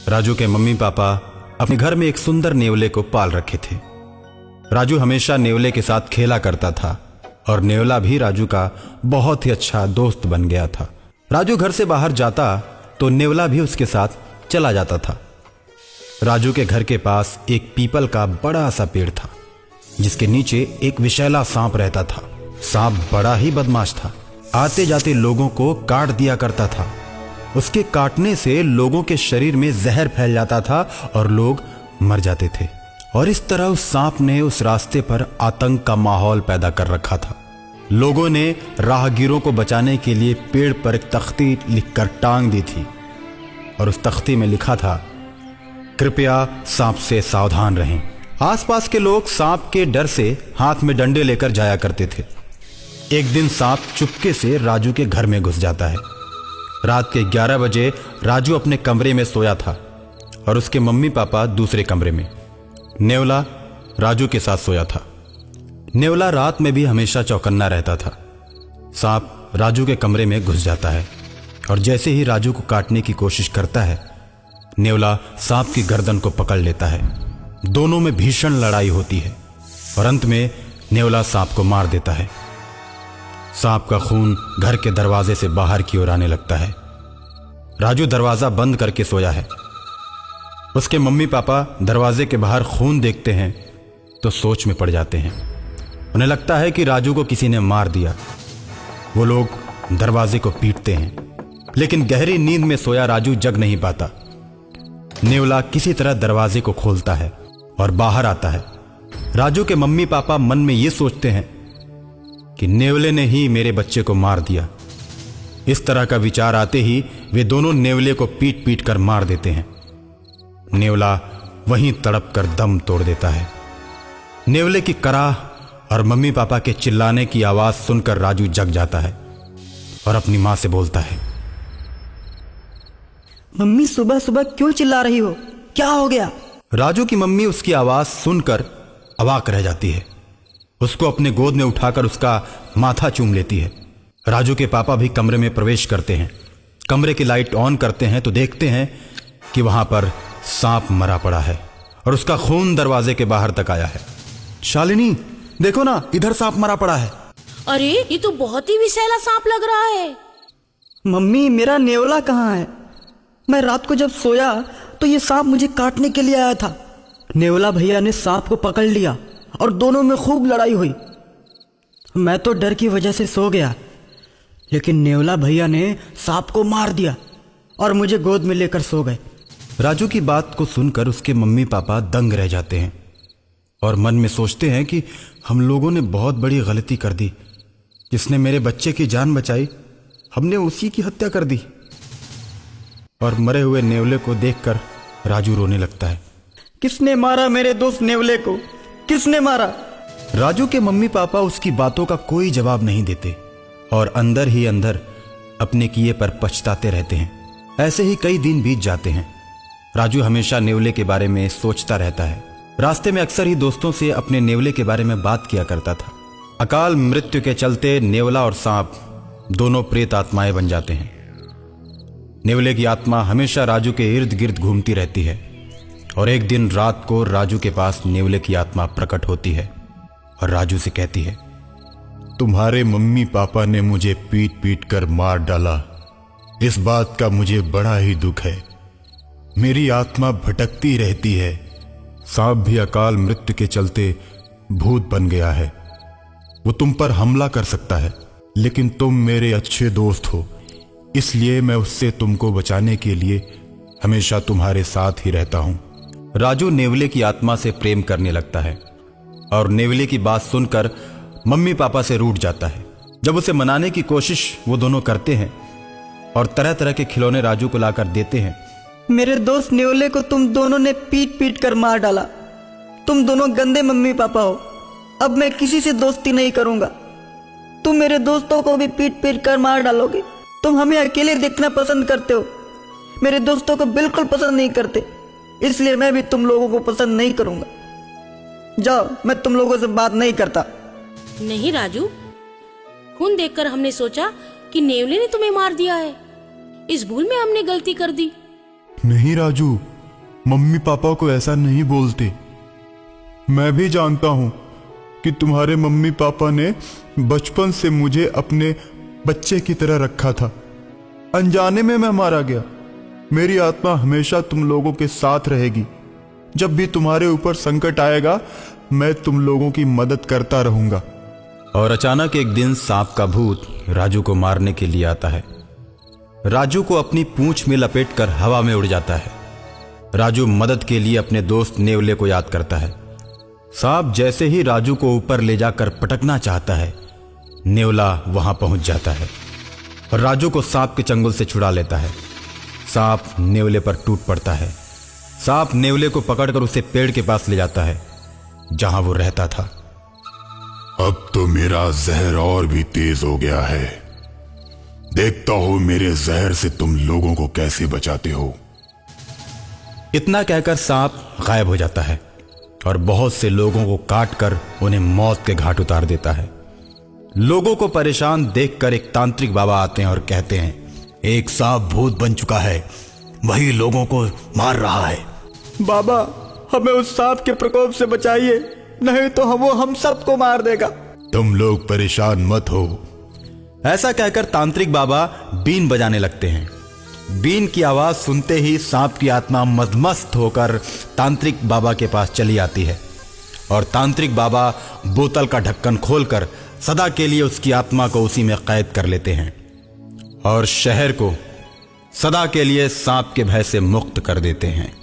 राजू के mummy papa अपने घर में एक सुंदर नेवले को पाल रखे थे। राजू हमेशा नेवले के साथ खेला करता था और नेवला भी राजू का बहुत ही अच्छा दोस्त बन गया था। राजू घर से बाहर जाता तो नेवला भी उसके साथ चला जाता था। राजू के घर के पास एक पीपल का बड़ा सा पेड़ था जिसके नीचे एक विषैला सांप रहता था। सांप बड़ा ही बदमाश था, आते जाते लोगों को काट दिया करता था। उसके काटने से लोगों के शरीर में जहर फैल जाता था और लोग मर जाते थे। और इस तरह उस सांप ने उस रास्ते पर आतंक का माहौल पैदा कर रखा था। लोगों ने राहगीरों को बचाने के लिए पेड़ पर एक तख्ती लिखकर टांग दी थी और उस तख्ती में लिखा था, कृपया सांप से सावधान रहें। आसपास के लोग सांप के डर से हाथ में डंडे लेकर जाया करते थे। एक दिन सांप चुपके से राजू के घर में घुस जाता है। रात के 11 बजे राजू अपने कमरे में सोया था और उसके मम्मी पापा दूसरे कमरे में। नेवला राजू के साथ सोया था। नेवला रात में भी हमेशा चौकन्ना रहता था। सांप राजू के कमरे में घुस जाता है और जैसे ही राजू को काटने की कोशिश करता है, नेवला सांप की गर्दन को पकड़ लेता है। दोनों में भीषण लड़ाई होती है और अंत में नेवला सांप को मार देता है। सांप का खून घर के दरवाजे से बाहर की ओर आने लगता है। राजू दरवाजा बंद करके सोया है। उसके मम्मी पापा दरवाजे के बाहर खून देखते हैं तो सोच में पड़ जाते हैं। उन्हें लगता है कि राजू को किसी ने मार दिया। वो लोग दरवाजे को पीटते हैं, लेकिन गहरी नींद में सोया राजू जग नहीं पाता। नेवला किसी तरह दरवाजे को खोलता है और बाहर आता है। राजू के मम्मी पापा मन में ये सोचते हैं कि नेवले ने ही मेरे बच्चे को मार दिया। इस तरह का विचार आते ही वे दोनों नेवले को पीट पीट कर मार देते हैं। नेवला वहीं तड़प कर दम तोड़ देता है। नेवले की कराह और मम्मी पापा के चिल्लाने की आवाज सुनकर राजू जग जाता है और अपनी मां से बोलता है, मम्मी सुबह सुबह क्यों चिल्ला रही हो? क्या हो गया? राजू की मम्मी उसकी आवाज सुनकर अवाक रह जाती है। उसको अपने गोद में उठाकर उसका माथा चूम लेती है। राजू के पापा भी कमरे में प्रवेश करते हैं। कमरे की लाइट ऑन करते हैं तो देखते हैं कि वहां पर सांप मरा पड़ा है और उसका खून दरवाजे के बाहर तक आया है। शालिनी, देखो ना, इधर सांप मरा पड़ा है। अरे ये तो बहुत ही विषैला सांप लग रहा है। मम्मी, मेरा नेवला कहाँ है? मैं रात को जब सोया तो ये सांप मुझे काटने के लिए आया था। नेवला भैया ने सांप को पकड़ लिया और दोनों में खूब लड़ाई हुई। मैं तो डर की वजह से सो गया, लेकिन नेवला भैया ने सांप को मार दिया और मुझे गोद में लेकर सो गए। राजू की बात को सुनकर उसके मम्मी पापा दंग रह जाते हैं और मन में सोचते हैं कि हम लोगों ने बहुत बड़ी गलती कर दी। जिसने मेरे बच्चे की जान बचाई, हमने उसी की हत्या कर दी। और मरे हुए नेवले को देखकर राजू रोने लगता है। किसने मारा मेरे दोस्त नेवले को? किसने मारा? राजू के मम्मी पापा उसकी बातों का कोई जवाब नहीं देते और अंदर ही अंदर अपने किए पर पछताते रहते हैं। ऐसे ही कई दिन बीत जाते हैं। राजू हमेशा नेवले के बारे में सोचता रहता है। रास्ते में अक्सर ही दोस्तों से अपने नेवले के बारे में बात किया करता था। अकाल मृत्यु के चलते नेवला और सांप दोनों प्रेत आत्माएं बन जाते हैं। नेवले की आत्मा हमेशा राजू के इर्द गिर्द घूमती रहती है और एक दिन रात को राजू के पास नेवले की आत्मा प्रकट होती है और राजू से कहती है, तुम्हारे मम्मी पापा ने मुझे पीट पीट कर मार डाला। इस बात का मुझे बड़ा ही दुख है। मेरी आत्मा भटकती रहती है। सांप भी अकाल मृत्यु के चलते भूत बन गया है। वो तुम पर हमला कर सकता है, लेकिन तुम मेरे अच्छे दोस्त हो, इसलिए मैं उससे तुमको बचाने के लिए हमेशा तुम्हारे साथ ही रहता हूं। राजू नेवले की आत्मा से प्रेम करने लगता है और नेवले की बात सुनकर मम्मी पापा से रूठ जाता है। जब उसे मनाने की कोशिश वो दोनों करते हैं और तरह तरह के खिलौने राजू को लाकर देते हैं। मेरे दोस्त नेवले को तुम दोनों ने पीट पीट कर मार डाला। तुम दोनों गंदे मम्मी पापा हो। अब मैं किसी से दोस्ती नहीं करूंगा। तुम मेरे दोस्तों को भी पीट पीट कर मार डालोगे। तुम हमें अकेले देखना पसंद करते हो, मेरे दोस्तों को बिल्कुल पसंद नहीं करते, इसलिए मैं भी तुम लोगों को पसंद नहीं करूंगा। जाओ, मैं तुम लोगों से बात नहीं करता। नहीं राजू, खून देखकर हमने सोचा कि नेवले ने तुम्हें मार दिया है। इस भूल में हमने गलती कर दी। नहीं राजू, मम्मी पापा को ऐसा नहीं बोलते। मैं भी जानता हूं कि तुम्हारे मम्मी पापा ने बचपन से मुझे अपने बच्चे की तरह रखा था। अनजाने में मैं मारा गया। मेरी आत्मा हमेशा तुम लोगों के साथ रहेगी। जब भी तुम्हारे ऊपर संकट आएगा, मैं तुम लोगों की मदद करता रहूंगा। और अचानक एक दिन सांप का भूत राजू को मारने के लिए आता है। राजू को अपनी पूंछ में लपेटकर हवा में उड़ जाता है। राजू मदद के लिए अपने दोस्त नेवले को याद करता है। सांप जैसे ही राजू को ऊपर ले जाकर पटकना चाहता है, नेवला वहां पहुंच जाता है और राजू को सांप के चंगुल से छुड़ा लेता है। सांप नेवले पर टूट पड़ता है। सांप नेवले को पकड़कर उसे पेड़ के पास ले जाता है जहां वो रहता था। अब तो मेरा जहर और भी तेज हो गया है। देखता हो मेरे जहर से तुम लोगों को कैसे बचाते हो। इतना कहकर सांप गायब हो जाता है और बहुत से लोगों को काटकर उन्हें मौत के घाट उतार देता है। लोगों को परेशान देखकर एक तांत्रिक बाबा आते हैं और कहते हैं, एक सांप भूत बन चुका है, वही लोगों को मार रहा है। बाबा, हमें उस सांप के प्रकोप से बचाइए, नहीं तो वो हम सबको मार देगा। तुम लोग परेशान मत हो। ऐसा कहकर तांत्रिक बाबा बीन बजाने लगते हैं। बीन की आवाज सुनते ही सांप की आत्मा मदमस्त होकर तांत्रिक बाबा के पास चली आती है और तांत्रिक बाबा बोतल का ढक्कन खोलकर सदा के लिए उसकी आत्मा को उसी में कैद कर लेते हैं और शहर को सदा के लिए सांप के भय से मुक्त कर देते हैं।